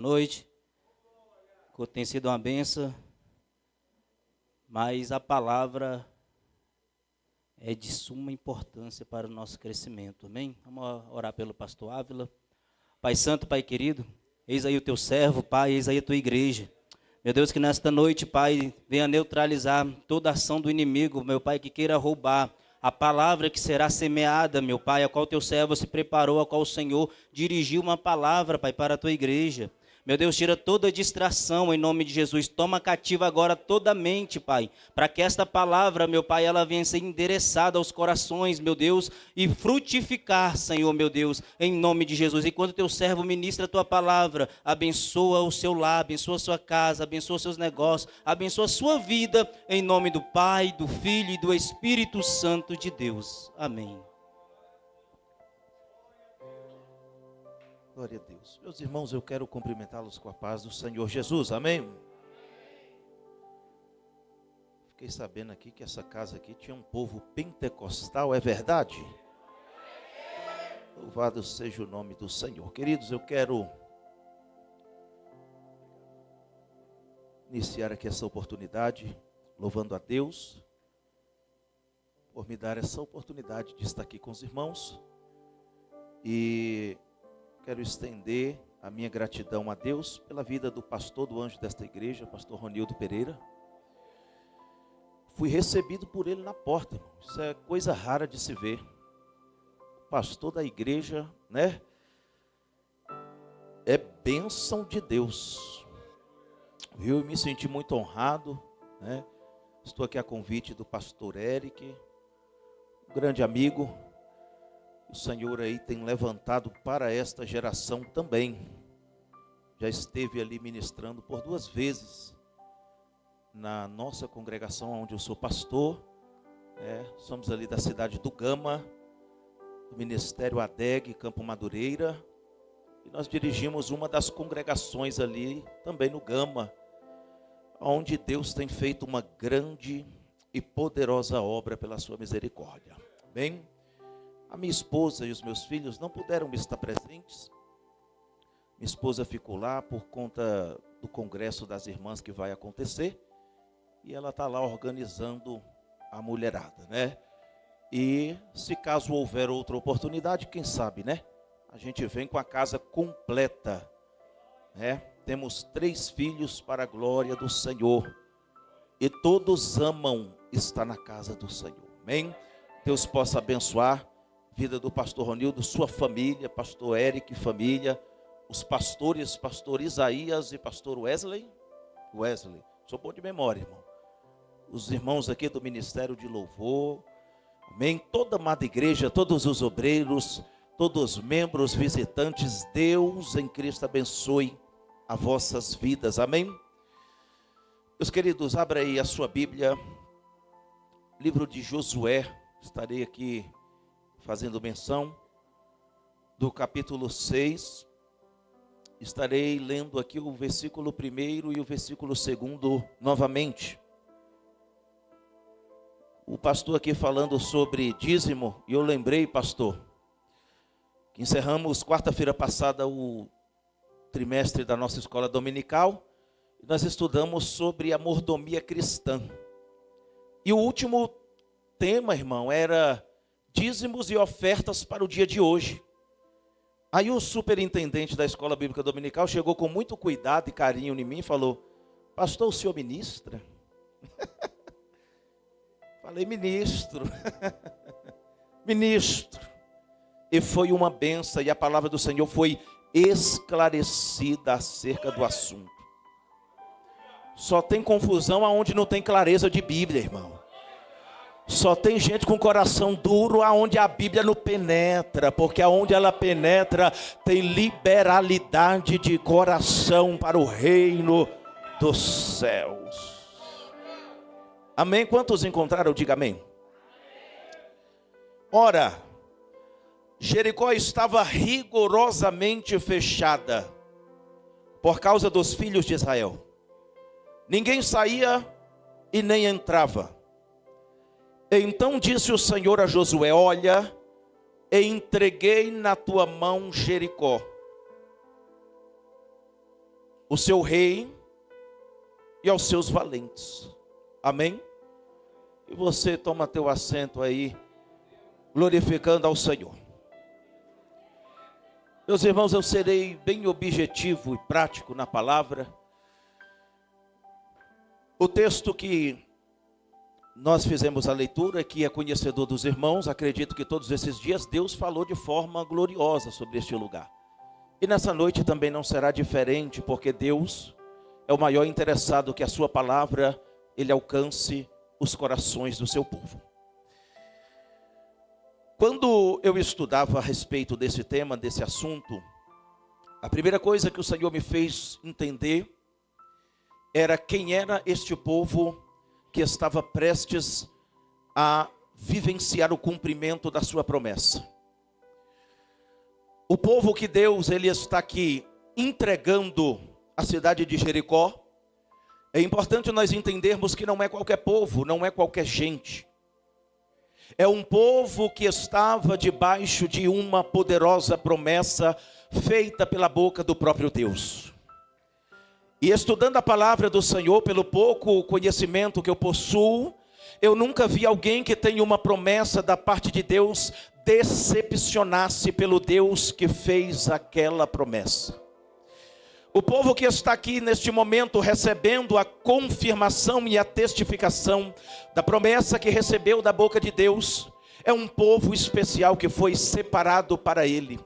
Noite, tem sido uma benção, mas a palavra é de suma importância para o nosso crescimento, amém? Vamos orar pelo pastor Ávila. Pai santo, Pai querido, eis aí o teu servo, Pai, eis aí a tua igreja. Meu Deus, que nesta noite, Pai, venha neutralizar toda ação do inimigo, meu Pai, que queira roubar a palavra que será semeada, meu Pai, a qual teu servo se preparou, a qual o Senhor dirigiu uma palavra, Pai, para a tua igreja. Meu Deus, tira toda distração em nome de Jesus. Toma cativa agora toda a mente, Pai, para que esta palavra, meu Pai, ela venha ser endereçada aos corações, meu Deus, e frutificar, Senhor, meu Deus, em nome de Jesus. Enquanto teu servo ministra a tua palavra, abençoa o seu lar, abençoa a sua casa, abençoa os seus negócios, abençoa a sua vida, em nome do Pai, do Filho e do Espírito Santo de Deus. Amém. Glória a Deus. Meus irmãos, eu quero cumprimentá-los com a paz do Senhor Jesus, amém? Fiquei sabendo aqui que essa casa aqui tinha um povo pentecostal, é verdade? Louvado seja o nome do Senhor. Queridos, eu quero iniciar aqui essa oportunidade, louvando a Deus, por me dar essa oportunidade de estar aqui com os irmãos, e quero estender a minha gratidão a Deus pela vida do pastor do anjo desta igreja, pastor Ronildo Pereira. Fui recebido por ele na porta, irmão. Isso é coisa rara de se ver. O pastor da igreja, né? É bênção de Deus. Eu me senti muito honrado, né? Estou aqui a convite do pastor Eric, um grande amigo. O Senhor aí tem levantado para esta geração também. Já esteve ali ministrando por 2 vezes na nossa congregação onde eu sou pastor. Somos ali da cidade do Gama, do Ministério ADEG, Campo Madureira. E nós dirigimos uma das congregações ali, também no Gama, onde Deus tem feito uma grande e poderosa obra pela sua misericórdia. Amém? A minha esposa e os meus filhos não puderam estar presentes. Minha esposa ficou lá por conta do congresso das irmãs que vai acontecer. E ela está lá organizando a mulherada, né? E se caso houver outra oportunidade, quem sabe, né? A gente vem com a casa completa, né? Temos 3 filhos para a glória do Senhor. E todos amam estar na casa do Senhor. Amém? Deus possa abençoar vida do pastor Ronildo, sua família, pastor Eric, família, os pastores, pastor Isaías e pastor Wesley, sou bom de memória, irmão, os irmãos aqui do Ministério de Louvor, amém, toda a amada igreja, todos os obreiros, todos os membros, visitantes, Deus em Cristo abençoe as vossas vidas, amém. Meus queridos, abra aí a sua Bíblia, livro de Josué, estarei aqui fazendo menção do capítulo 6, estarei lendo aqui o versículo 1 e o versículo 2 novamente. O pastor aqui falando sobre dízimo, e eu lembrei, pastor, que encerramos quarta-feira passada o trimestre da nossa escola dominical, e nós estudamos sobre a mordomia cristã. E o último tema, irmão, era dízimos e ofertas para o dia de hoje. Aí o superintendente da escola bíblica dominical chegou com muito cuidado e carinho em mim e falou: pastor, o senhor ministra? Falei: ministro. Ministro. E foi uma benção, e a palavra do Senhor foi esclarecida acerca do assunto. Só tem confusão aonde não tem clareza de Bíblia, irmão. Só tem gente com coração duro aonde a Bíblia não penetra, porque aonde ela penetra tem liberalidade de coração para o reino dos céus. Amém? Quantos encontraram? Diga amém. Ora, Jericó estava rigorosamente fechada por causa dos filhos de Israel. Ninguém saía e nem entrava. Então disse o Senhor a Josué: olha, entreguei na tua mão Jericó o seu rei e aos seus valentes. Amém? E você toma teu assento aí, glorificando ao Senhor. Meus irmãos, eu serei bem objetivo e prático na palavra. O texto que nós fizemos a leitura, que é conhecedor dos irmãos, acredito que todos esses dias Deus falou de forma gloriosa sobre este lugar. E nessa noite também não será diferente, porque Deus é o maior interessado que a sua palavra, ele alcance os corações do seu povo. Quando eu estudava a respeito desse tema, desse assunto, a primeira coisa que o Senhor me fez entender era quem era este povo que estava prestes a vivenciar o cumprimento da sua promessa. O povo que Deus ele está aqui entregando a cidade de Jericó. É importante nós entendermos que não é qualquer povo, não é qualquer gente. É um povo que estava debaixo de uma poderosa promessa feita pela boca do próprio Deus. E estudando a palavra do Senhor, pelo pouco conhecimento que eu possuo, eu nunca vi alguém que tenha uma promessa da parte de Deus decepcionasse pelo Deus que fez aquela promessa. O povo que está aqui neste momento recebendo a confirmação e a testificação da promessa que recebeu da boca de Deus, é um povo especial que foi separado para Ele.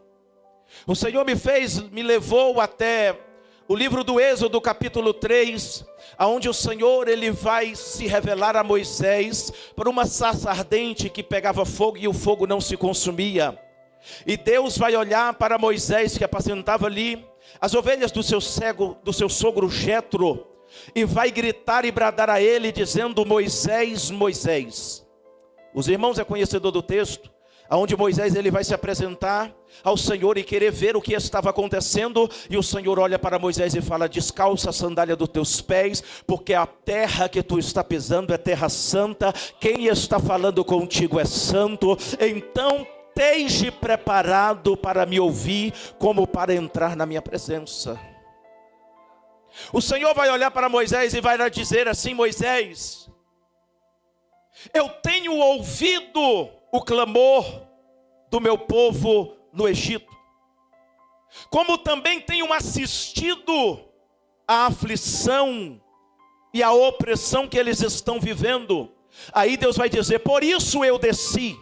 O Senhor me levou até o livro do Êxodo, capítulo 3, onde o Senhor ele vai se revelar a Moisés por uma sarça ardente que pegava fogo e o fogo não se consumia. E Deus vai olhar para Moisés, que apacentava ali as ovelhas do seu sogro Jetro, e vai gritar e bradar a ele, dizendo: Moisés, Moisés. Os irmãos é conhecedor do texto, onde Moisés ele vai se apresentar ao Senhor e querer ver o que estava acontecendo, e o Senhor olha para Moisés e fala: descalça a sandália dos teus pés, porque a terra que tu está pisando é terra santa, quem está falando contigo é santo, então esteja preparado para me ouvir, como para entrar na minha presença. O Senhor vai olhar para Moisés e vai dizer assim: Moisés, eu tenho ouvido o clamor do meu povo no Egito, como também tenho assistido a aflição e a opressão que eles estão vivendo. Aí Deus vai dizer: por isso eu desci.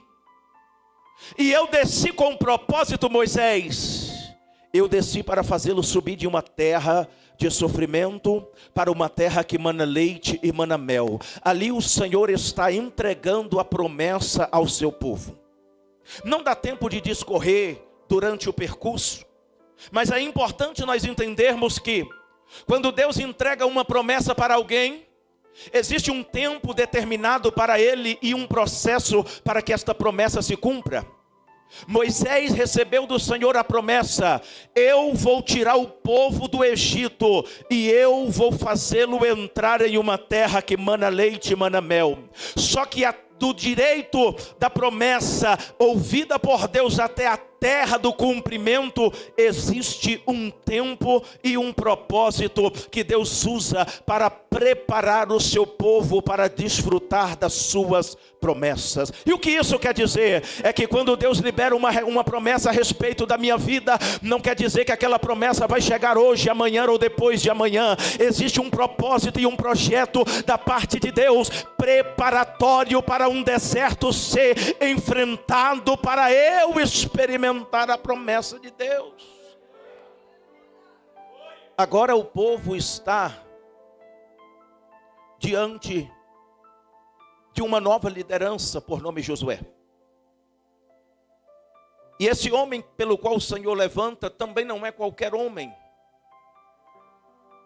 E eu desci com um propósito, Moisés. Eu desci para fazê-lo subir de uma terra de sofrimento para uma terra que mana leite e mana mel. Ali o Senhor está entregando a promessa ao seu povo. Não dá tempo de discorrer durante o percurso, mas é importante nós entendermos que quando Deus entrega uma promessa para alguém, existe um tempo determinado para ele e um processo para que esta promessa se cumpra. Moisés recebeu do Senhor a promessa: eu vou tirar o povo do Egito e eu vou fazê-lo entrar em uma terra que mana leite e mana mel. Só que do direito da promessa ouvida por Deus até a terra do cumprimento, existe um tempo e um propósito que Deus usa para preparar o seu povo para desfrutar das suas promessas. E o que isso quer dizer? É que quando Deus libera uma promessa a respeito da minha vida, não quer dizer que aquela promessa vai chegar hoje, amanhã ou depois de amanhã. Existe um propósito e um projeto da parte de Deus, preparatório para um deserto ser enfrentado, para eu experimentar a promessa de Deus. Agora o povo está diante de uma nova liderança por nome Josué. E esse homem pelo qual o Senhor levanta também não é qualquer homem.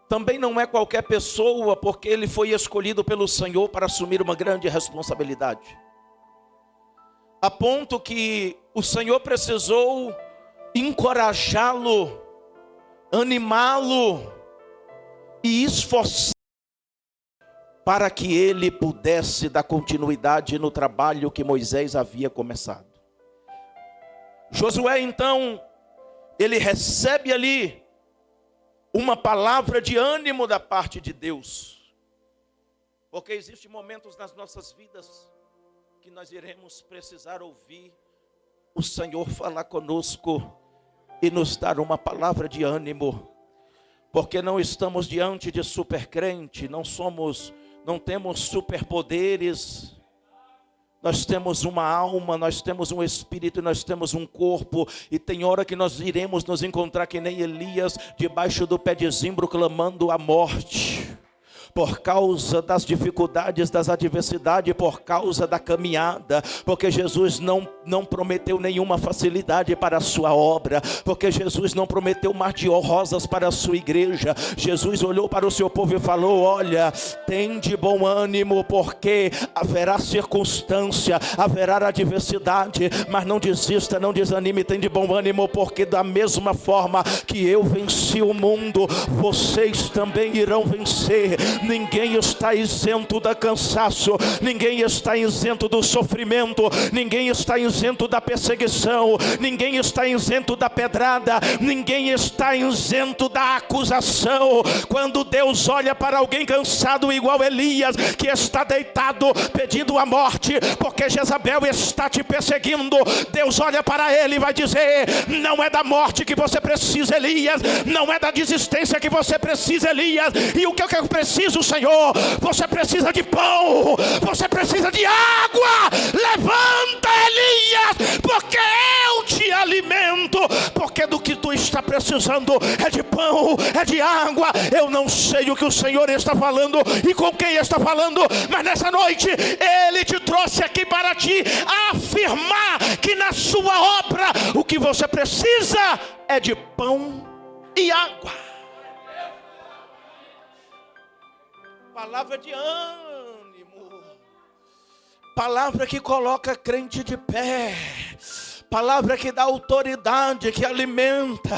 Também não é qualquer pessoa, porque ele foi escolhido pelo Senhor para assumir uma grande responsabilidade. A ponto que o Senhor precisou encorajá-lo, animá-lo e esforçá-lo para que ele pudesse dar continuidade no trabalho que Moisés havia começado. Josué então, ele recebe ali uma palavra de ânimo da parte de Deus. Porque existem momentos nas nossas vidas que nós iremos precisar ouvir o Senhor falar conosco e nos dar uma palavra de ânimo. Porque não estamos diante de supercrente, não temos superpoderes. Nós temos uma alma, nós temos um espírito, nós temos um corpo. E tem hora que nós iremos nos encontrar que nem Elias, debaixo do pé de zimbro, clamando a morte. Por causa das dificuldades, das adversidades, por causa da caminhada. Porque Jesus não prometeu nenhuma facilidade para a sua obra. Porque Jesus não prometeu mar de rosas para a sua igreja. Jesus olhou para o seu povo e falou: olha, tem de bom ânimo, porque haverá circunstância, haverá adversidade, mas não desista, não desanime, tem de bom ânimo, porque da mesma forma que eu venci o mundo, vocês também irão vencer. Ninguém está isento do cansaço, ninguém está isento do sofrimento, ninguém está isento da perseguição, ninguém está isento da pedrada, ninguém está isento da acusação. Quando Deus olha para alguém cansado igual Elias, que está deitado pedindo a morte, porque Jezabel está te perseguindo, Deus olha para ele e vai dizer: não é da morte que você precisa, Elias, não é da desistência que você precisa, Elias. E o que eu preciso, Senhor? Você precisa de pão, você precisa de água. Levanta, Elias, porque eu te alimento. Porque do que tu está precisando é de pão, é de água. Eu não sei o que o Senhor está falando e com quem está falando, mas nessa noite Ele te trouxe aqui para te afirmar que na sua obra o que você precisa é de pão e água. Palavra de ânimo, palavra que coloca crente de pé, palavra que dá autoridade, que alimenta,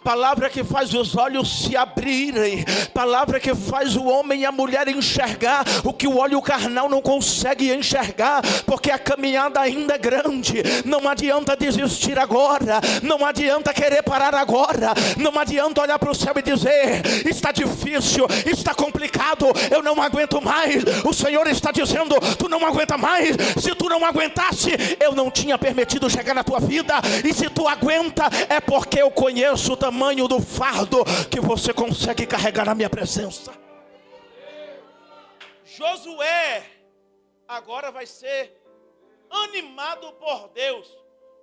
palavra que faz os olhos se abrirem, palavra que faz o homem e a mulher enxergar o que o olho carnal não consegue enxergar, porque a caminhada ainda é grande. Não adianta desistir agora, não adianta querer parar agora, não adianta olhar para o céu e dizer: está difícil, está complicado, eu não aguento mais. O Senhor está dizendo: tu não aguenta mais. Se tu não aguentasse, eu não tinha permitido chegar na tua vida. E se tu aguenta, é porque eu conheço o tamanho do fardo que você consegue carregar na minha presença. Josué agora vai ser animado por Deus,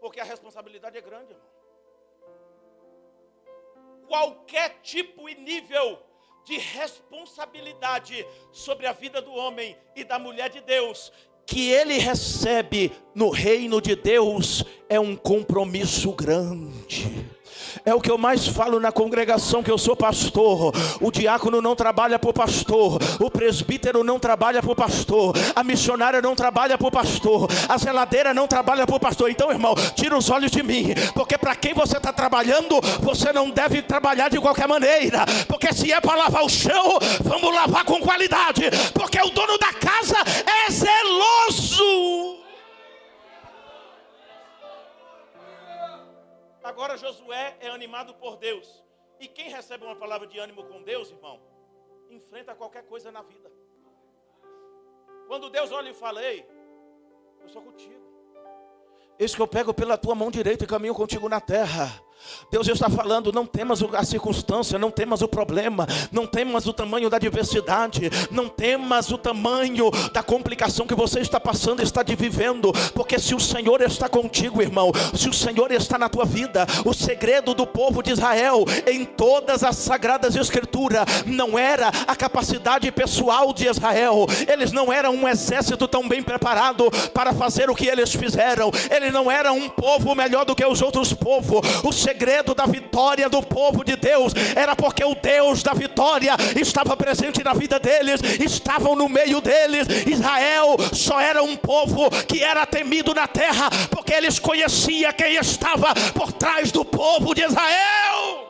porque a responsabilidade é grande, irmão. Qualquer tipo e nível de responsabilidade sobre a vida do homem e da mulher de Deus que ele recebe no reino de Deus é um compromisso grande. É o que eu mais falo na congregação, que eu sou pastor. O diácono não trabalha para o pastor, o presbítero não trabalha para o pastor, a missionária não trabalha para o pastor, a zeladeira não trabalha para o pastor. Então, irmão, tira os olhos de mim, porque para quem você está trabalhando, você não deve trabalhar de qualquer maneira. Porque se é para lavar o chão, vamos lavar com qualidade, porque o dono da casa é zeloso. Agora Josué é animado por Deus. E quem recebe uma palavra de ânimo com Deus, irmão, enfrenta qualquer coisa na vida. Quando Deus olha e fala: ei, eu sou contigo. Eis que eu pego pela tua mão direita e caminho contigo na terra. Deus está falando: não temas a circunstância, não temas o problema, não temas o tamanho da adversidade, não temas o tamanho da complicação que você está passando, está vivendo, porque se o Senhor está contigo, irmão, se o Senhor está na tua vida, o segredo do povo de Israel em todas as sagradas escrituras não era a capacidade pessoal de Israel. Eles não eram um exército tão bem preparado para fazer o que eles fizeram, eles não eram um povo melhor do que os outros povos. O segredo da vitória do povo de Deus era porque o Deus da vitória estava presente na vida deles, estavam no meio deles. Israel só era um povo que era temido na terra, porque eles conheciam quem estava por trás do povo de Israel.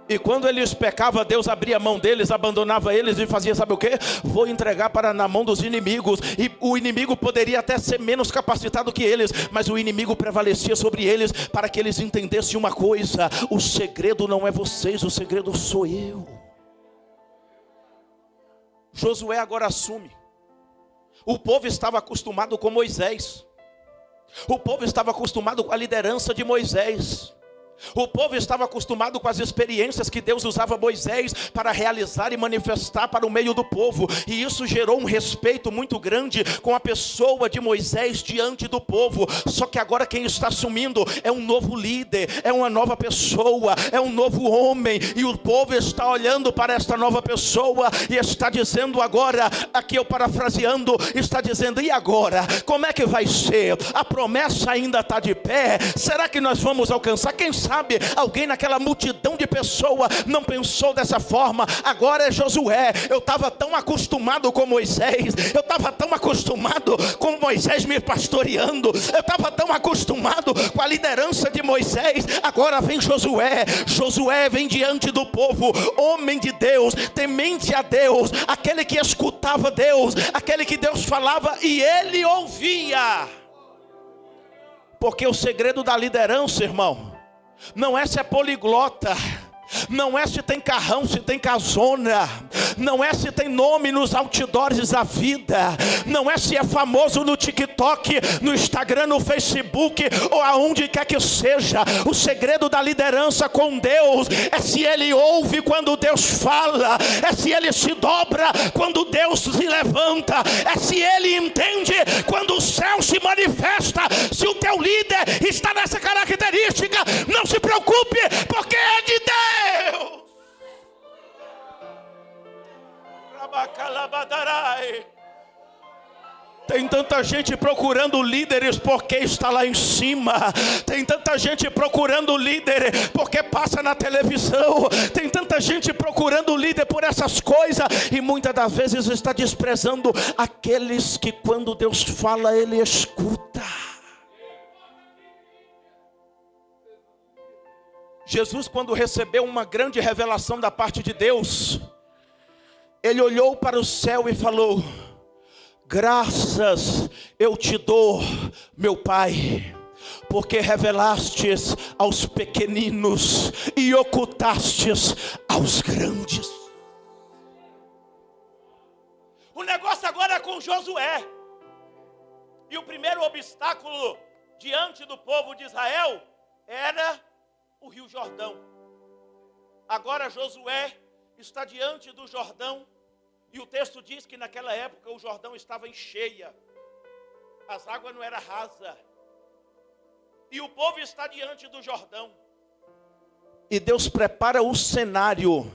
E quando eles pecavam, Deus abria a mão deles, abandonava eles e fazia, sabe o quê? Vou entregar na mão dos inimigos. E o inimigo poderia até ser menos capacitado que eles, mas o inimigo prevalecia sobre eles, para que eles entendessem uma coisa: o segredo não é vocês, o segredo sou eu. Josué agora assume. O povo estava acostumado com Moisés. O povo estava acostumado com a liderança de Moisés. O povo estava acostumado com as experiências que Deus usava Moisés para realizar e manifestar para o meio do povo. E isso gerou um respeito muito grande com a pessoa de Moisés diante do povo. Só que agora quem está assumindo é um novo líder, é uma nova pessoa, é um novo homem. E o povo está olhando para esta nova pessoa e está dizendo agora, aqui eu parafraseando, está dizendo: e agora? Como é que vai ser? A promessa ainda está de pé? Será que nós vamos alcançar? Quem sabe alguém naquela multidão de pessoas não pensou dessa forma? Agora é Josué. Eu estava tão acostumado com Moisés, eu estava tão acostumado com Moisés me pastoreando, eu estava tão acostumado com a liderança de Moisés. Agora vem Josué. Josué vem diante do povo, homem de Deus, temente a Deus, aquele que escutava Deus, aquele que Deus falava e ele ouvia. Porque o segredo da liderança, irmão, não é se é poliglota, não é se tem carrão, se tem casona, não é se tem nome nos outdoors da vida, não é se é famoso no TikTok, no Instagram, no Facebook ou aonde quer que seja. O segredo da liderança com Deus é se ele ouve quando Deus fala, é se ele se dobra quando Deus se levanta, é se ele entende quando o céu se manifesta. Se o teu líder está nessa característica, não se preocupe, porque é de Deus. Tem tanta gente procurando líderes porque está lá em cima. Tem tanta gente procurando líder porque passa na televisão. Tem tanta gente procurando líder por essas coisas, e muitas das vezes está desprezando aqueles que quando Deus fala, ele escuta. Jesus, quando recebeu uma grande revelação da parte de Deus, ele olhou para o céu e falou: graças eu te dou, meu Pai, porque revelastes aos pequeninos e ocultastes aos grandes. O negócio agora é com Josué. E o primeiro obstáculo diante do povo de Israel era o Rio Jordão. Agora Josué está diante do Jordão, e o texto diz que naquela época o Jordão estava em cheia, as águas não eram rasas, e o povo está diante do Jordão, e Deus prepara o cenário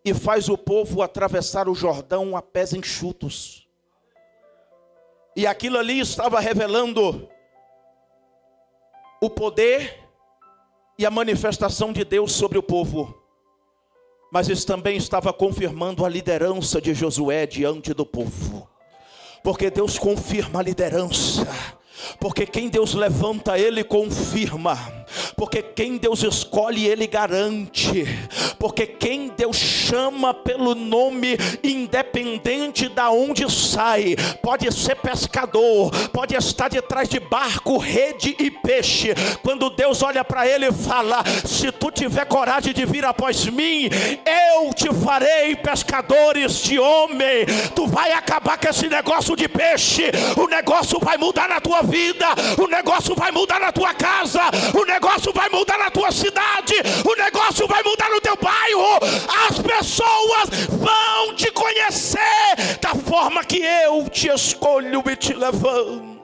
e faz o povo atravessar o Jordão a pés enxutos. E aquilo ali estava revelando o poder e a manifestação de Deus sobre o povo. Mas isso também estava confirmando a liderança de Josué diante do povo. Porque Deus confirma a liderança. Porque quem Deus levanta, ele confirma. Porque quem Deus escolhe, ele garante. Porque quem Deus chama pelo nome, independente da onde sai, pode ser pescador, pode estar de trás de barco, rede e peixe. Quando Deus olha para ele e fala: se tu tiver coragem de vir após mim, eu te farei pescadores de homem. Tu vai acabar com esse negócio de peixe. O negócio vai mudar na tua vida. O negócio vai mudar na tua casa. O negócio vai mudar na tua cidade. O negócio vai mudar no teu bairro. As pessoas vão te conhecer da forma que eu te escolho e te levanto.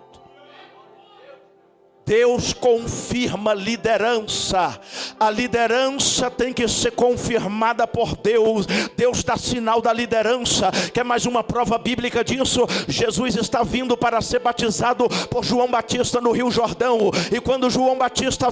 Deus confirma liderança. A liderança tem que ser confirmada por Deus. Deus dá sinal da liderança. Quer mais uma prova bíblica disso? Jesus está vindo para ser batizado por João Batista no Rio Jordão. E quando João Batista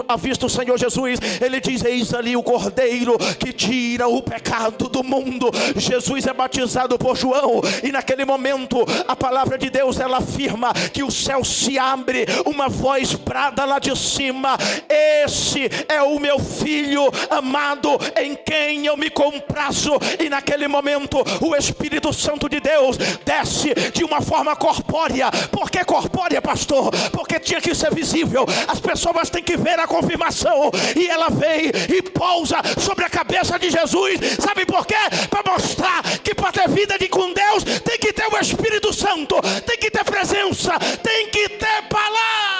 avista o Senhor Jesus, ele diz: eis ali o Cordeiro que tira o pecado do mundo. Jesus é batizado por João, e naquele momento a palavra de Deus, ela afirma que o céu se abre, uma voz Jesus brada lá de cima: esse é o meu filho amado, em quem eu me comprazo. E naquele momento o Espírito Santo de Deus desce de uma forma corpórea. Por que corpórea, pastor? Porque tinha que ser visível, as pessoas têm que ver a confirmação. E ela veio e pousa sobre a cabeça de Jesus. Sabe por quê? Para mostrar que para ter vida com Deus tem que ter o Espírito Santo, tem que ter presença, tem que ter palavra.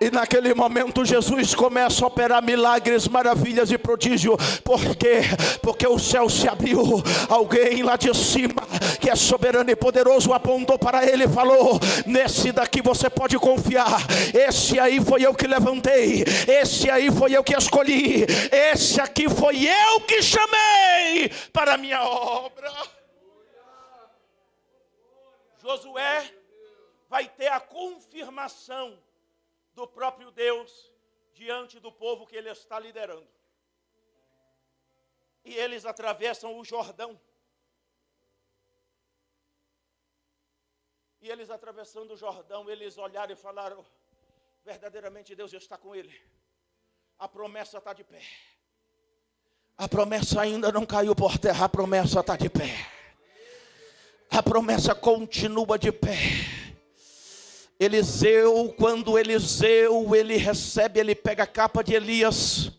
E naquele momento Jesus começa a operar milagres, maravilhas e prodígio. Por quê? Porque o céu se abriu. Alguém lá de cima, que é soberano e poderoso, apontou para ele e falou: nesse daqui você pode confiar. Esse aí foi eu que levantei. Esse aí foi eu que escolhi. Esse aqui foi eu que chamei para a minha obra. Josué vai ter a confirmação do próprio Deus diante do povo que ele está liderando. E eles atravessam o Jordão. E eles atravessando o Jordão, eles olharam e falaram: verdadeiramente Deus está com ele. A promessa está de pé. A promessa ainda não caiu por terra, a promessa está de pé. A promessa continua de pé. Eliseu, quando Eliseu ele recebe, ele pega a capa de Elias.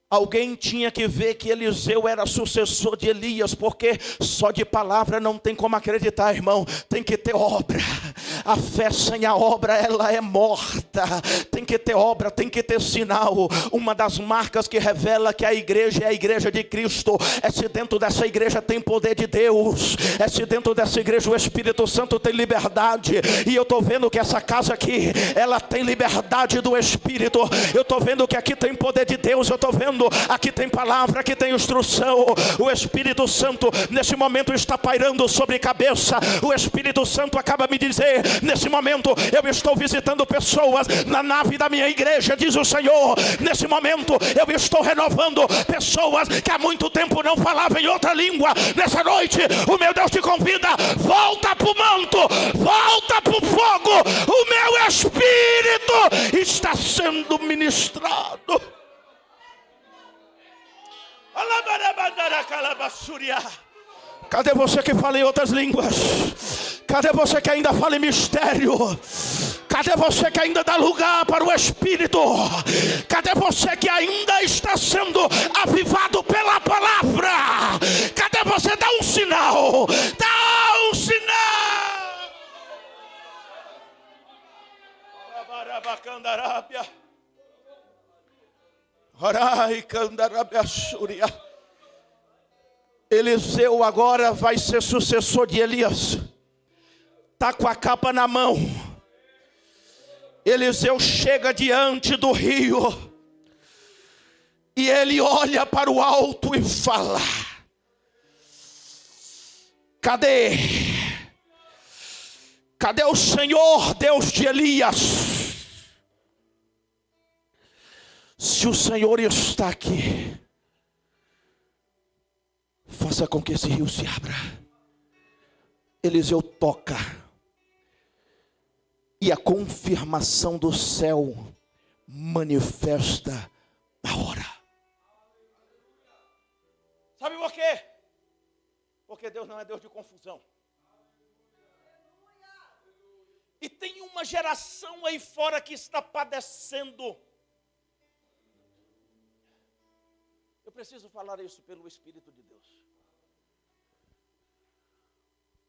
Alguém tinha que ver que Eliseu era sucessor de Elias, porque só de palavra não tem como acreditar, irmão. Tem que ter obra. A fé sem a obra, ela é morta. Tem que ter obra, tem que ter sinal. Uma das marcas que revela que a igreja é a igreja de Cristo é se dentro dessa igreja tem poder de Deus. É se dentro dessa igreja o Espírito Santo tem liberdade. E eu estou vendo que essa casa aqui, ela tem liberdade do Espírito. Eu estou vendo que aqui tem poder de Deus. Eu estou vendo aqui tem palavra, aqui tem instrução. O Espírito Santo nesse momento está pairando sobre a cabeça. O Espírito Santo acaba me dizer: nesse momento eu estou visitando pessoas na nave da minha igreja, diz o Senhor. Nesse momento eu estou renovando pessoas que há muito tempo não falavam em outra língua. Nessa noite o meu Deus te convida: volta para o manto, volta para o fogo. O meu Espírito está sendo ministrado. Cadê você que fala em outras línguas? Cadê você que ainda fala em mistério? Cadê você que ainda dá lugar para o Espírito? Cadê você que ainda está sendo avivado pela palavra? Cadê você? Dá um sinal. Dá um sinal. Eliseu agora vai ser sucessor de Elias. Está com a capa na mão. Eliseu chega diante do rio. E ele olha para o alto e fala: cadê? Cadê o Senhor, Deus de Elias? Se o Senhor está aqui, faça com que esse rio se abra. Eliseu toca. E a confirmação do céu manifesta na hora. Sabe por quê? Porque Deus não é Deus de confusão. E tem uma geração aí fora que está padecendo. Eu preciso falar isso pelo Espírito de Deus.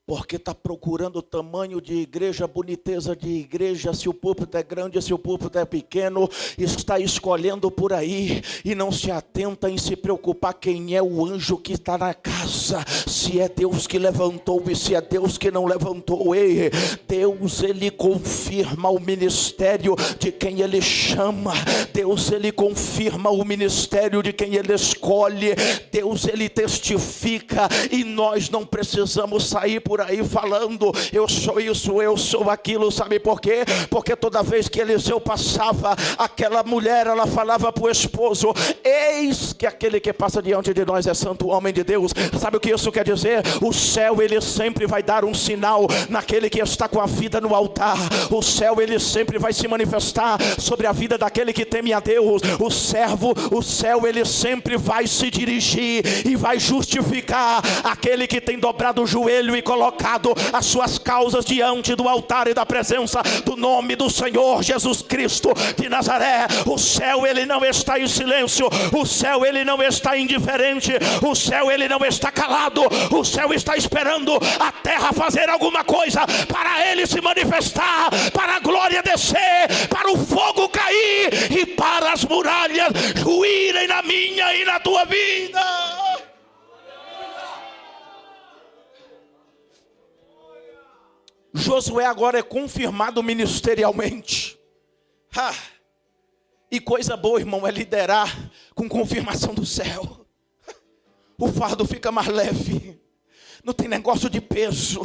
Porque está procurando o tamanho de igreja, boniteza de igreja, se o púlpito é grande, se o púlpito é pequeno, está escolhendo por aí e não se atenta em se preocupar quem é o anjo que está na casa, se é Deus que levantou e se é Deus que não levantou. Ei, Deus ele confirma o ministério de quem ele chama, Deus ele confirma o ministério de quem ele escolhe, Deus ele testifica, e nós não precisamos sair por por aí falando, eu sou isso, eu sou aquilo. Sabe por quê? Porque toda vez que Eliseu passava, aquela mulher, ela falava para o esposo: eis que aquele que passa diante de nós é santo homem de Deus. Sabe o que isso quer dizer? O céu, ele sempre vai dar um sinal naquele que está com a vida no altar. O céu, ele sempre vai se manifestar sobre a vida daquele que teme a Deus. O céu, ele sempre vai se dirigir e vai justificar aquele que tem dobrado o joelho e colocado as suas causas diante do altar e da presença do nome do Senhor Jesus Cristo de Nazaré. O céu, ele não está em silêncio. O céu, ele não está indiferente. O céu, ele não está calado. O céu está esperando a terra fazer alguma coisa para ele se manifestar, para a glória descer, para o fogo cair e para as muralhas ruírem na minha e na tua vida. Josué agora é confirmado ministerialmente. E coisa boa, irmão, é liderar com confirmação do céu. O fardo fica mais leve. Não tem negócio de peso.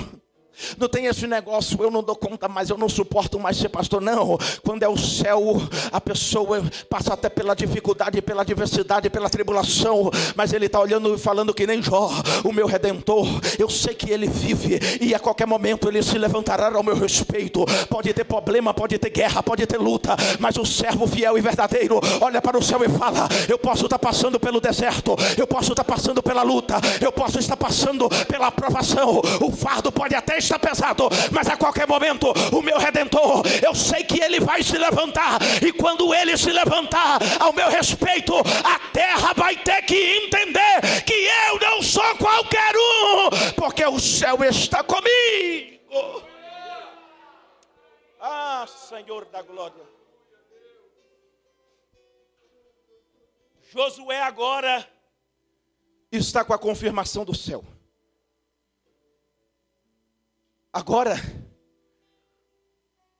Não tem esse negócio, eu não dou conta mais, eu não suporto mais ser pastor. Não, quando é o céu, a pessoa passa até pela dificuldade, pela adversidade, pela tribulação, mas ele está olhando e falando que nem Jó, o meu Redentor. Eu sei que ele vive e a qualquer momento ele se levantará ao meu respeito. Pode ter problema, pode ter guerra, pode ter luta, mas o servo fiel e verdadeiro olha para o céu e fala: eu posso estar passando pelo deserto, eu posso estar passando pela luta, eu posso estar passando pela aprovação, o fardo pode até estar pesado, mas a qualquer momento o meu Redentor, eu sei que ele vai se levantar, e quando ele se levantar ao meu respeito, a terra vai ter que entender que eu não sou qualquer um, porque o céu está comigo. Ah, Senhor da glória. Josué agora está com a confirmação do céu. Agora,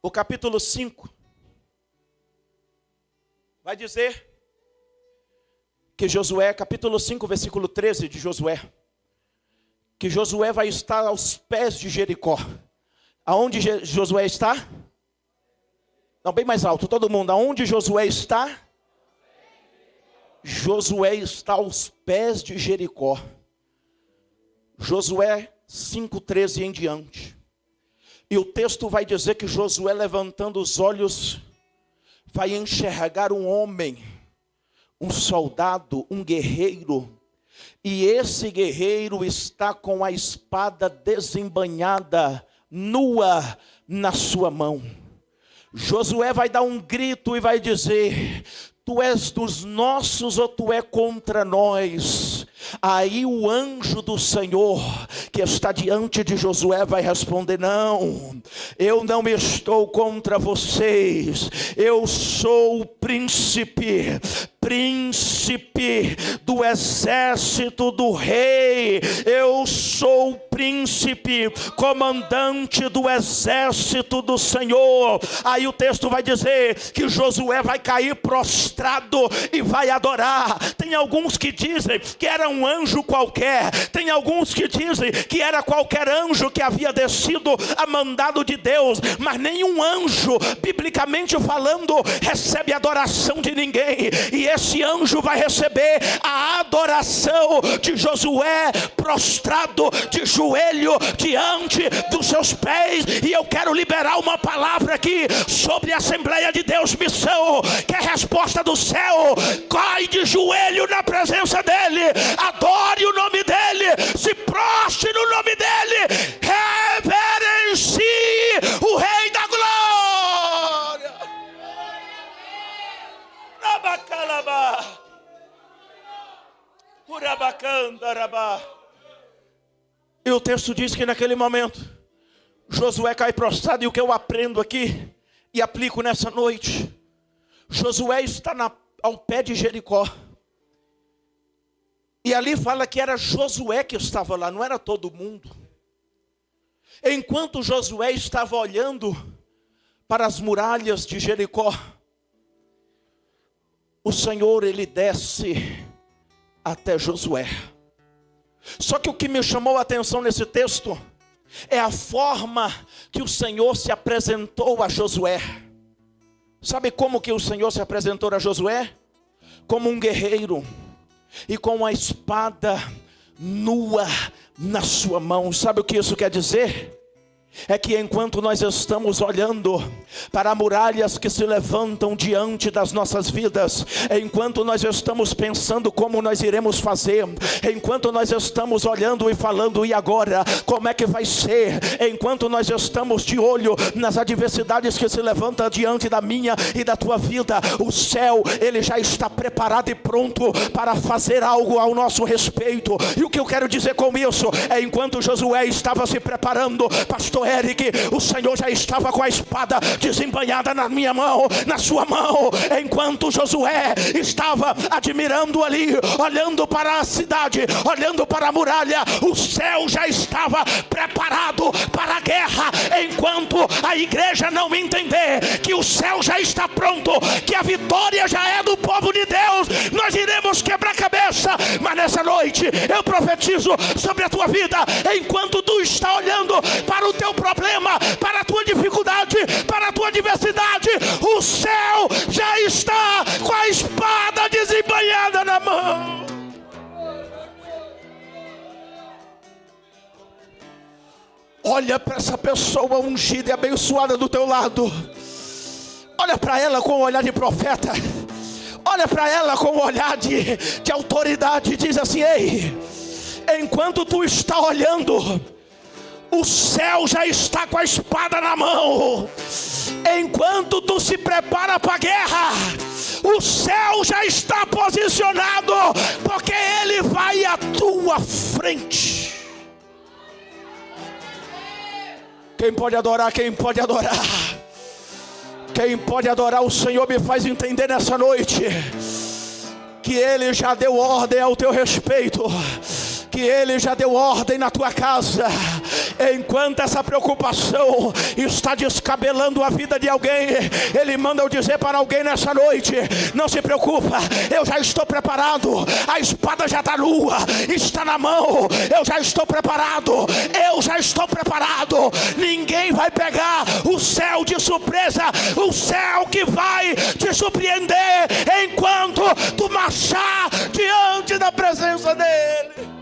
o capítulo 5 vai dizer que Josué, capítulo 5, versículo 13 de Josué, que Josué vai estar aos pés de Jericó. Aonde Josué está? Não, bem mais alto, todo mundo. Aonde Josué está? Josué está aos pés de Jericó. Josué 5:13 em diante. E o texto vai dizer que Josué, levantando os olhos, vai enxergar um homem, um soldado, um guerreiro. E esse guerreiro está com a espada desembainhada, nua na sua mão. Josué vai dar um grito e vai dizer: tu és dos nossos ou tu é contra nós? Aí o anjo do Senhor que está diante de Josué vai responder: não, eu não estou contra vocês, eu sou o príncipe do exército do rei, eu sou o príncipe, comandante do exército do Senhor. Aí o texto vai dizer que Josué vai cair prostrado e vai adorar. Tem alguns que dizem que era um anjo qualquer, tem alguns que dizem que era qualquer anjo que havia descido a mandado de Deus, mas nenhum anjo, biblicamente falando, recebe adoração de ninguém. E esse anjo vai receber a adoração de Josué prostrado de joelho diante dos seus pés. E eu quero liberar uma palavra aqui sobre a Assembleia de Deus Missão, que é resposta do céu. Cai de joelho na presença dele, adore o nome dele, se prostre no nome dele, reverencie o Rei da Glória. E o texto diz que naquele momento Josué cai prostrado. E o que eu aprendo aqui e aplico nessa noite: Josué está ao pé de Jericó. E ali fala que era Josué que estava lá, não era todo mundo. Enquanto Josué estava olhando para as muralhas de Jericó, o Senhor, ele desce até Josué. Só que o que me chamou a atenção nesse texto é a forma que o Senhor se apresentou a Josué. Sabe como que o Senhor se apresentou a Josué? Como um guerreiro e com uma espada nua na sua mão. Sabe o que isso quer dizer? É que enquanto nós estamos olhando para muralhas que se levantam diante das nossas vidas, enquanto nós estamos pensando como nós iremos fazer, enquanto nós estamos olhando e falando, e agora, como é que vai ser? Enquanto nós estamos de olho nas adversidades que se levantam diante da minha e da tua vida, o céu, ele já está preparado e pronto para fazer algo ao nosso respeito. E o que eu quero dizer com isso? É enquanto Josué estava se preparando, pastor Eric, o Senhor já estava com a espada desembainhada na minha mão, na sua mão. Enquanto Josué estava admirando ali, olhando para a cidade, olhando para a muralha, o céu já estava preparado para a guerra. Enquanto a igreja não entender que o céu já está pronto, que a vitória já é do povo de Deus, nós iremos quebrar a cabeça. Mas nessa noite eu profetizo sobre a tua vida, enquanto tu está olhando para o teu problema, para a tua dificuldade, para a tua adversidade, o céu já está com a espada desembainhada na mão. Olha para essa pessoa ungida e abençoada do teu lado. Olha para ela com o olhar de profeta. Olha para ela com o olhar de autoridade. Diz assim: ei, enquanto tu está olhando, o céu já está com a espada na mão. Enquanto tu se prepara para a guerra, o céu já está posicionado, porque ele vai à tua frente. Quem pode adorar? Quem pode adorar? Quem pode adorar o Senhor me faz entender nessa noite que ele já deu ordem ao teu respeito, que ele já deu ordem na tua casa. Enquanto essa preocupação está descabelando a vida de alguém, ele manda eu dizer para alguém nessa noite: não se preocupa, eu já estou preparado. A espada já está nua, está na mão. Eu já estou preparado, eu já estou preparado. Ninguém vai pegar o céu de surpresa. O céu que vai te surpreender enquanto tu marchar diante da presença dele.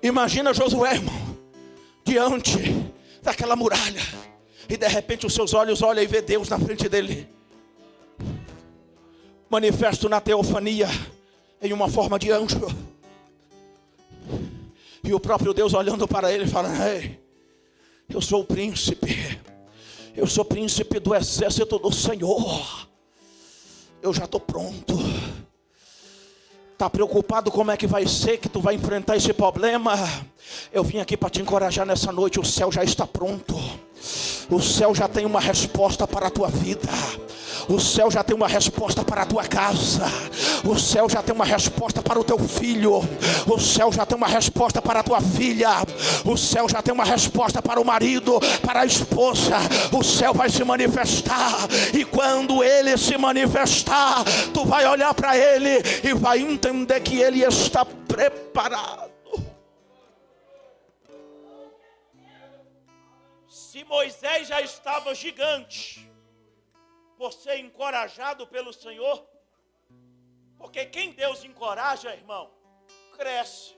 Imagina Josué, irmão, diante daquela muralha, e de repente os seus olhos olham e vê Deus na frente dele, manifesto na teofania em uma forma de anjo, e o próprio Deus olhando para ele fala: ei, eu sou o príncipe, eu sou príncipe do exército do Senhor, eu já estou pronto. Está preocupado como é que vai ser que tu vai enfrentar esse problema? Eu vim aqui para te encorajar nessa noite. O céu já está pronto. O céu já tem uma resposta para a tua vida. O céu já tem uma resposta para a tua casa. O céu já tem uma resposta para o teu filho. O céu já tem uma resposta para a tua filha. O céu já tem uma resposta para o marido, para a esposa. O céu vai se manifestar. E quando ele se manifestar, tu vai olhar para ele e vai entender que ele está preparado. Se Moisés já estava gigante, por ser encorajado pelo Senhor, porque quem Deus encoraja, irmão, cresce.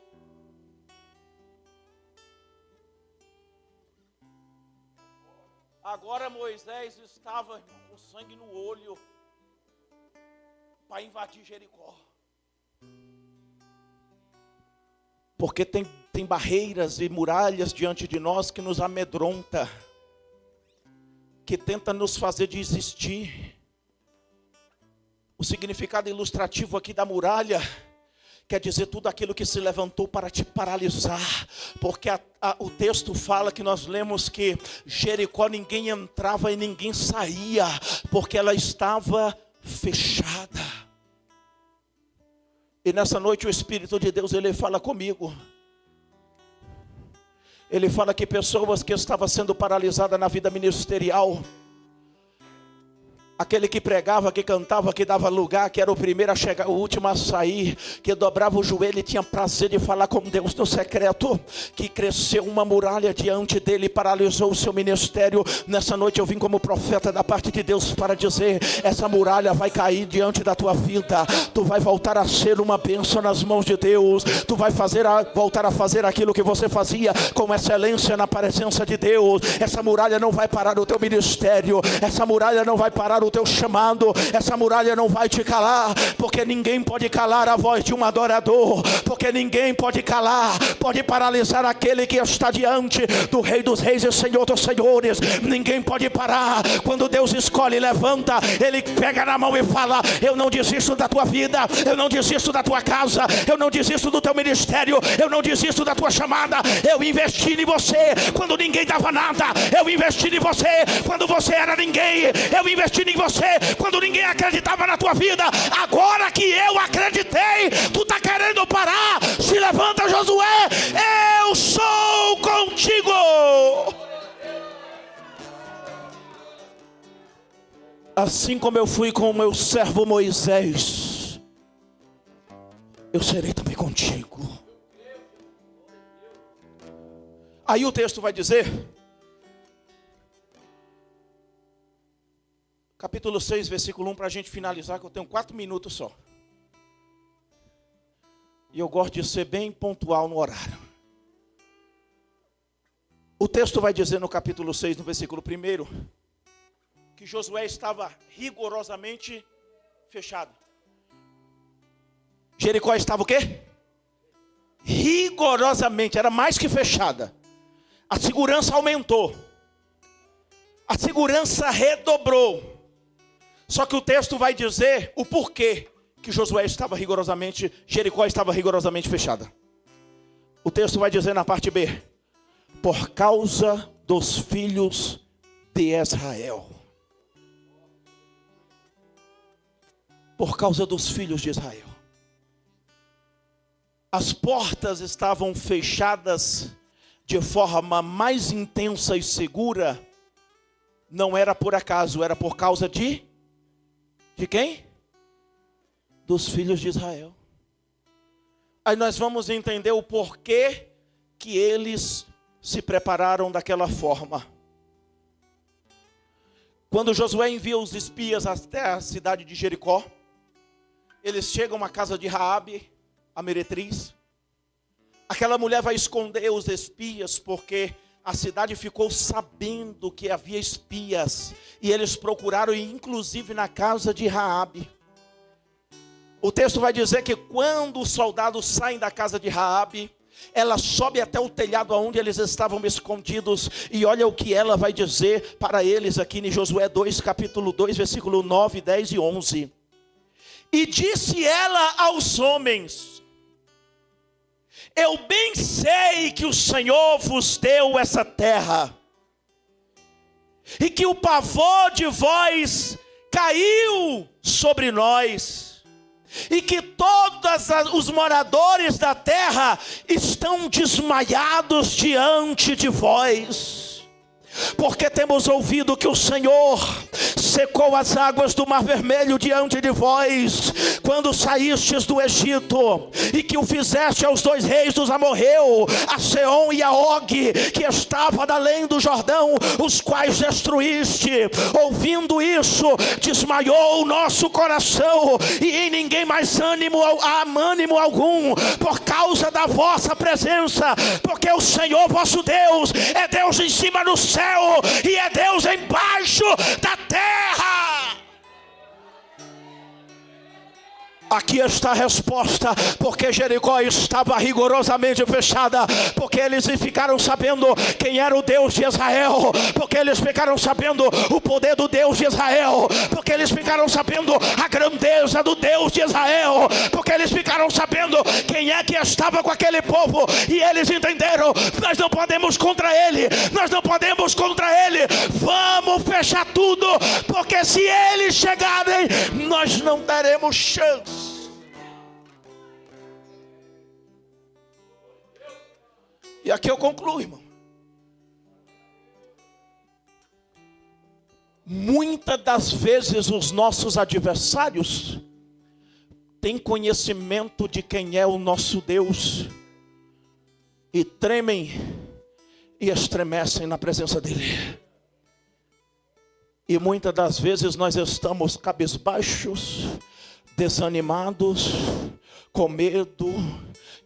Agora Moisés estava, irmão, com sangue no olho para invadir Jericó. Porque tem barreiras e muralhas diante de nós que nos amedronta, que tenta nos fazer desistir. O significado ilustrativo aqui da muralha quer dizer tudo aquilo que se levantou para te paralisar. Porque o texto fala, que nós lemos, que Jericó ninguém entrava e ninguém saía, porque ela estava fechada. E nessa noite o Espírito de Deus, ele fala comigo. Ele fala que pessoas que estavam sendo paralisadas na vida ministerial, Aquele que pregava, que cantava, que dava lugar, que era o primeiro a chegar, o último a sair, que dobrava o joelho e tinha prazer de falar com Deus no secreto, que cresceu uma muralha diante dele e paralisou o seu ministério. Nessa noite eu vim como profeta da parte de Deus para dizer: essa muralha vai cair diante da tua vida. Tu vai voltar a ser uma bênção nas mãos de Deus. Tu vai voltar a fazer aquilo que você fazia com excelência na presença de Deus. Essa muralha não vai parar o teu ministério. Essa muralha não vai parar o teu chamado. Essa muralha não vai te calar, porque ninguém pode calar a voz de um adorador, porque ninguém pode calar, pode paralisar aquele que está diante do Rei dos Reis e Senhor dos Senhores. Ninguém pode parar. Quando Deus escolhe, levanta, Ele pega na mão e fala: eu não desisto da tua vida, eu não desisto da tua casa, eu não desisto do teu ministério, eu não desisto da tua chamada. Eu investi em você quando ninguém dava nada, eu investi em você quando você era ninguém, eu investi em você quando ninguém acreditava na tua vida. Agora que eu acreditei, tu está querendo parar? Se levanta, Josué, eu sou contigo. Assim como eu fui com o meu servo Moisés, eu serei também contigo. Aí o texto vai dizer, capítulo 6, versículo 1, para a gente finalizar, que eu tenho 4 minutos só. E eu gosto de ser bem pontual no horário. O texto vai dizer no capítulo 6, no versículo 1, que Josué estava rigorosamente fechado. Jericó estava o quê? Rigorosamente, era mais que fechada. A segurança aumentou. A segurança redobrou. Só que o texto vai dizer o porquê que Josué estava rigorosamente, Jericó estava rigorosamente fechada. O texto vai dizer na parte B: por causa dos filhos de Israel. Por causa dos filhos de Israel. As portas estavam fechadas de forma mais intensa e segura. Não era por acaso, era por causa de quem? Dos filhos de Israel. Aí nós vamos entender o porquê que eles se prepararam daquela forma. Quando Josué envia os espias até a cidade de Jericó, eles chegam à casa de Raabe, a meretriz. Aquela mulher vai esconder os espias, porque a cidade ficou sabendo que havia espias, e eles procuraram, inclusive na casa de Raabe. O texto vai dizer que quando os soldados saem da casa de Raabe, ela sobe até o telhado onde eles estavam escondidos, e olha o que ela vai dizer para eles aqui em Josué 2, capítulo 2, versículo 9, 10 e 11. E disse ela aos homens: eu bem sei que o Senhor vos deu essa terra, e que o pavor de vós caiu sobre nós, e que todos os moradores da terra estão desmaiados diante de vós. Porque temos ouvido que o Senhor secou as águas do Mar Vermelho diante de vós, quando saístes do Egito, e que o fizeste aos 2 reis dos amorreus, a Seom e a Og, que estava além do Jordão, os quais destruíste. Ouvindo isso, desmaiou o nosso coração, e em ninguém mais ânimo algum, por causa da vossa presença, porque o Senhor vosso Deus é Deus em cima do céu, e é Deus embaixo da terra. Aqui está a resposta, porque Jericó estava rigorosamente fechada, porque eles ficaram sabendo quem era o Deus de Israel, porque eles ficaram sabendo o poder do Deus de Israel, porque eles ficaram sabendo a grandeza do Deus de Israel, porque eles ficaram sabendo quem é que estava com aquele povo, e eles entenderam: nós não podemos contra ele, nós não podemos contra ele, vamos fechar tudo, porque se eles chegarem, nós não teremos chance. E aqui eu concluo, irmão. Muitas das vezes os nossos adversários têm conhecimento de quem é o nosso Deus e tremem e estremecem na presença dele. E muitas das vezes nós estamos cabisbaixos, desanimados, com medo,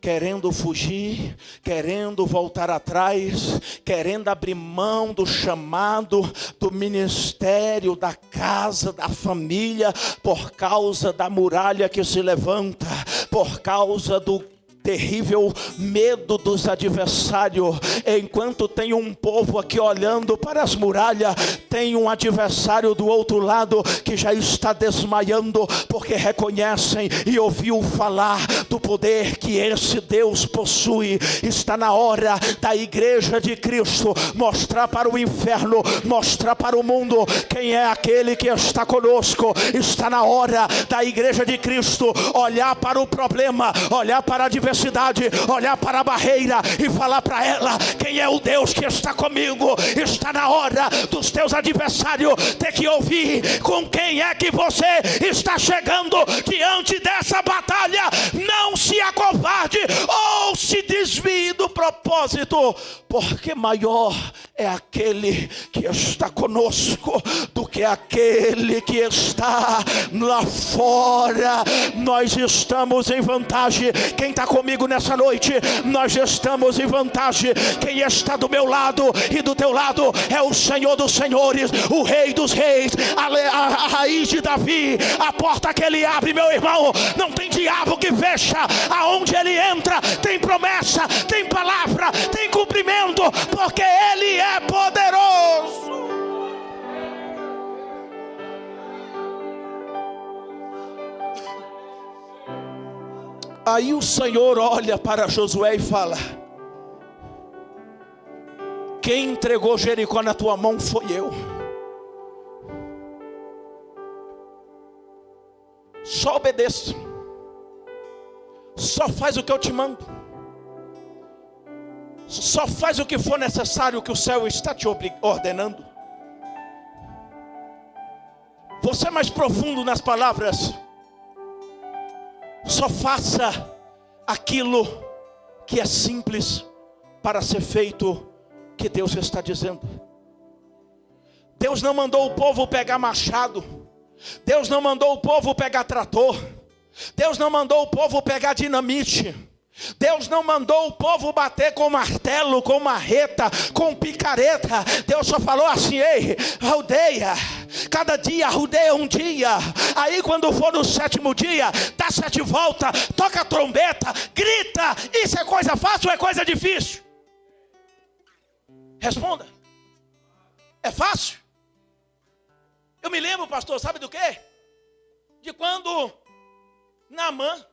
querendo fugir, querendo voltar atrás, querendo abrir mão do chamado, do ministério, da casa, da família, por causa da muralha que se levanta, por causa do terrível medo dos adversários. Enquanto tem um povo aqui olhando para as muralhas, tem um adversário do outro lado que já está desmaiando, porque reconhecem e ouviu falar do poder que esse Deus possui. Está na hora da igreja de Cristo mostrar para o inferno, mostrar para o mundo quem é aquele que está conosco. Está na hora da igreja de Cristo olhar para o problema, olhar para a adversidade, olhar para a barreira e falar para ela quem é o Deus que está comigo. Está na hora dos teus adversários ter que ouvir com quem é que você está chegando diante dessa batalha. Não se acovarde ou se desvie do propósito, porque maior é aquele que está conosco do que aquele que está lá fora. Nós estamos em vantagem. Quem está comigo nessa noite, nós estamos em vantagem. Quem está do meu lado e do teu lado é o Senhor dos senhores, o Rei dos reis, a raiz de Davi, a porta que ele abre, meu irmão, não tem diabo que fecha. Aonde ele entra tem promessa, tem palavra, tem cumprimento, porque ele é poderoso. Aí o Senhor olha para Josué e fala: quem entregou Jericó na tua mão foi eu. Só obedeça, só faz o que eu te mando, só faz o que for necessário, que o céu está te ordenando. Você é mais profundo nas palavras. Só faça aquilo que é simples para ser feito, que Deus está dizendo. Deus não mandou o povo pegar machado, Deus não mandou o povo pegar trator, Deus não mandou o povo pegar dinamite, Deus não mandou o povo bater com martelo, com marreta, com picareta. Deus só falou assim: ei, rodeia, cada dia rodeia um dia. Aí quando for no 7º dia, dá 7 voltas, toca a trombeta, grita. Isso é coisa fácil ou é coisa difícil? Responda. É fácil? Eu me lembro, pastor, sabe do quê? De quando Naamã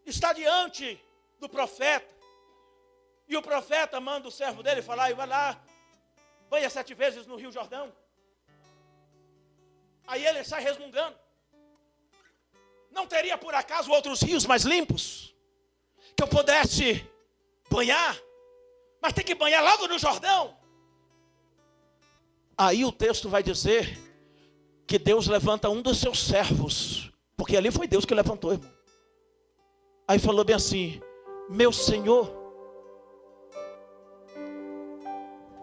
está diante do profeta, e o profeta manda o servo dele falar: e vai lá, banha 7 vezes no Rio Jordão. Aí ele sai resmungando. Não teria por acaso outros rios mais limpos que eu pudesse banhar? Mas tem que banhar logo no Jordão. Aí o texto vai dizer que Deus levanta um dos seus servos, porque ali foi Deus que levantou, irmão. Aí falou bem assim: meu Senhor,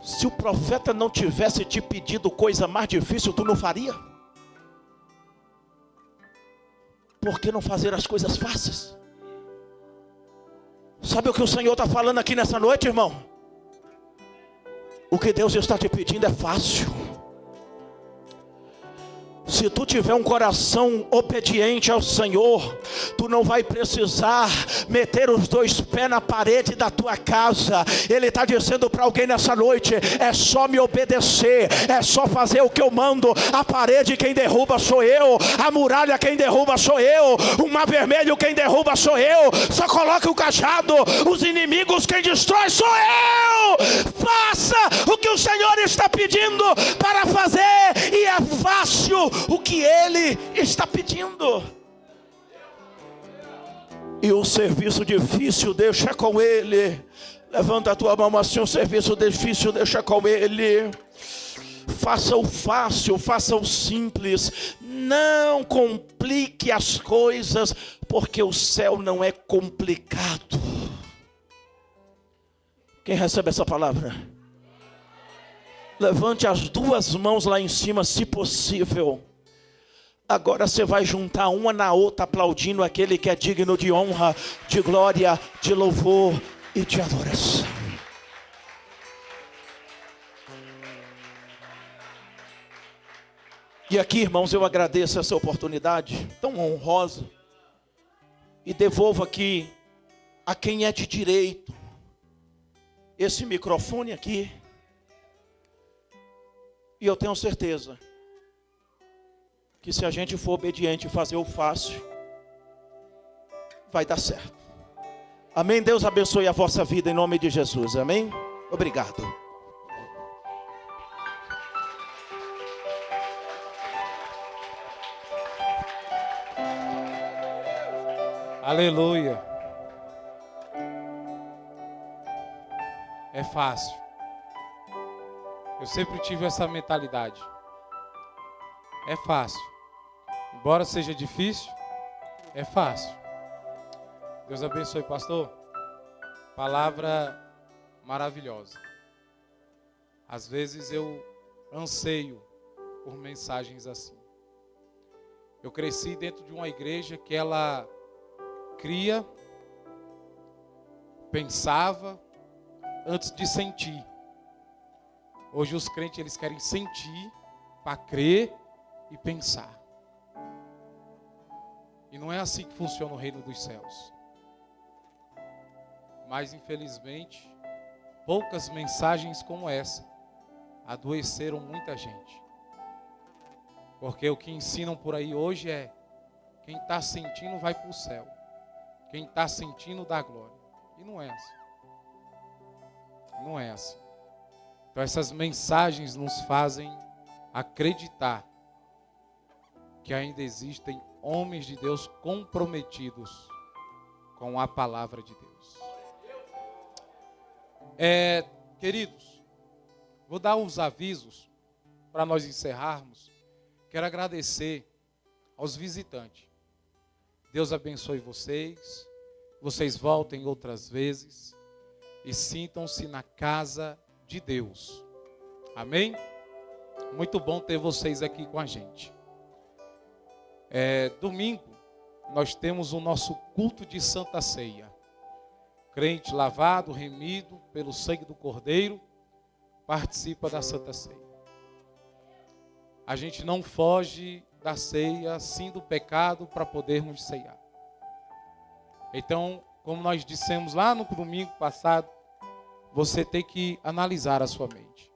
se o profeta não tivesse te pedido coisa mais difícil, tu não faria? Por que não fazer as coisas fáceis? Sabe o que o Senhor está falando aqui nessa noite, irmão? O que Deus está te pedindo é fácil. Se tu tiver um coração obediente ao Senhor, tu não vai precisar meter os 2 pés na parede da tua casa. Ele está dizendo para alguém nessa noite: é só me obedecer, é só fazer o que eu mando. A parede quem derruba sou eu, a muralha quem derruba sou eu, o mar vermelho quem derruba sou eu. Só coloca o cajado, os inimigos quem destrói sou eu. Faça o que o Senhor está pedindo para fazer, e é fácil o que Ele está pedindo. E o serviço difícil deixa com Ele. Levanta a tua mão assim: o serviço difícil deixa com Ele. Faça o fácil, faça o simples. Não complique as coisas, porque o céu não é complicado. Quem recebe essa palavra? Levante as duas mãos lá em cima, se possível. Agora você vai juntar uma na outra, aplaudindo aquele que é digno de honra, de glória, de louvor e de adoração. E aqui, irmãos, eu agradeço essa oportunidade tão honrosa e devolvo aqui a quem é de direito esse microfone aqui. E eu tenho certeza que se a gente for obediente e fazer o fácil, vai dar certo. Amém? Deus abençoe a vossa vida em nome de Jesus. Amém? Obrigado. Aleluia. É fácil. Eu sempre tive essa mentalidade. É fácil. Embora seja difícil, é fácil. Deus abençoe, pastor. Palavra maravilhosa. Às vezes eu anseio por mensagens assim. Eu cresci dentro de uma igreja que ela cria, pensava antes de sentir. Hoje os crentes eles querem sentir para crer e pensar. E não é assim que funciona o reino dos céus. Mas infelizmente, poucas mensagens como essa adoeceram muita gente. Porque o que ensinam por aí hoje é: quem está sentindo vai para o céu. Quem está sentindo dá glória. E não é assim. Não é assim. Então essas mensagens nos fazem acreditar que ainda existem homens de Deus comprometidos com a palavra de Deus. Queridos, vou dar os avisos para nós encerrarmos. Quero agradecer aos visitantes. Deus abençoe vocês. Vocês voltem outras vezes e sintam-se na casa de Deus. Amém? Muito bom ter vocês aqui com a gente. Domingo nós temos o nosso culto de Santa Ceia. Crente lavado, remido pelo sangue do Cordeiro, participa da Santa Ceia. A gente não foge da ceia, sim, do pecado, para podermos ceiar. Então, como nós dissemos lá no domingo passado, você tem que analisar a sua mente.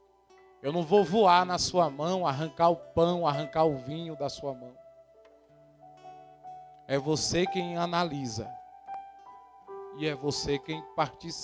Eu não vou voar na sua mão, arrancar o pão, arrancar o vinho da sua mão. É você quem analisa. E é você quem participa.